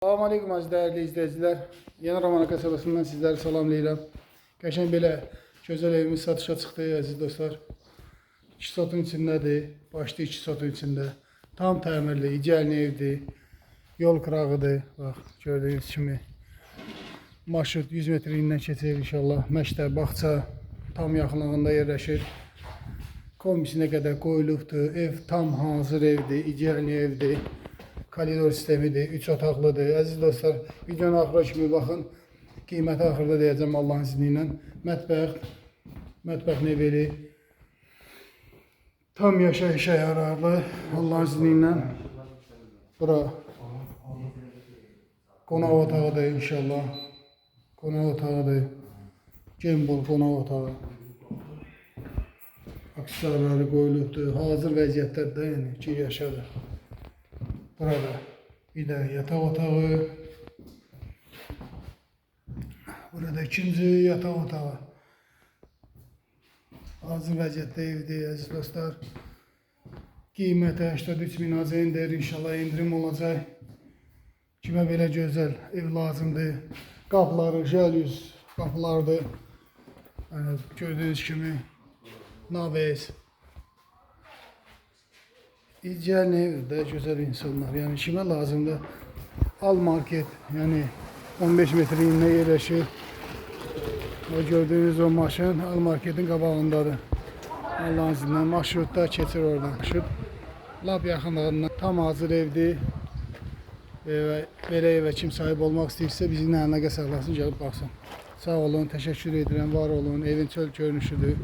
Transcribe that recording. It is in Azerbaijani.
Salam aleykum aziz dəyərli izləyicilər. Yeni Ramana qəsəbəsindən sizləri salamlayıram. Qəşəng belə gözəl evimiz satışa çıxdı əziz dostlar. 2 sotun içindədir. Başlı 2 sotun içində. Tam təmirli, ideal evdir. Yol qırağıdır. Bax, gördüyünüz kimi. Marşrut 100 metrindən keçir inşallah. Məktəb, bağça tam yaxınlığında yerləşir. Komisinə qədər qoyulubdur. Ev tam hazır evdir, ideal evdir. Koridor sistemidir, 3 otaqlıdır. Əziz dostlar, videonun axıra kimi baxın. Qiyməti axırda deyəcəm Allahın izni ilə. Mətbəx neveli. Tam yaşayışa yararlı Allahın izni ilə. Bura qonaq otağıdır inşallah. Qonaq otağıdır. Gembol qonaq otağı. Aksesarları qoyulubdur. Hazır vəziyyətdədir, yəni ki yaşadır. Burada bir de yatak otağı. Burada ikinci yatak otağı. Hazır vəziyyətdə evdir əziz dostlar. Qiyməti 83.000 ACN-dir. İnşallah indirim olacaq. Kimə belə gözəl ev lazımdır. Qapıları, jalüz qapılardır. Yəni, gördüyünüz kimi naves. İdeal evdə gözəl insanlar, yəni kimə lazımdır? Al market, yəni 15 metrində yerləşir. Və gördüyünüz o maşın Al marketin qabağındadır. Allahın izindən marşrutda keçir oradan. Lap yaxınlığından tam hazır evdir. Və belə evə kim sahib olmaq istəyirsə bizimlə əlaqə saxlasın, gəlib baxsın. Sağ olun, təşəkkür edirəm, var olun. Evin çöl görünüşüdür.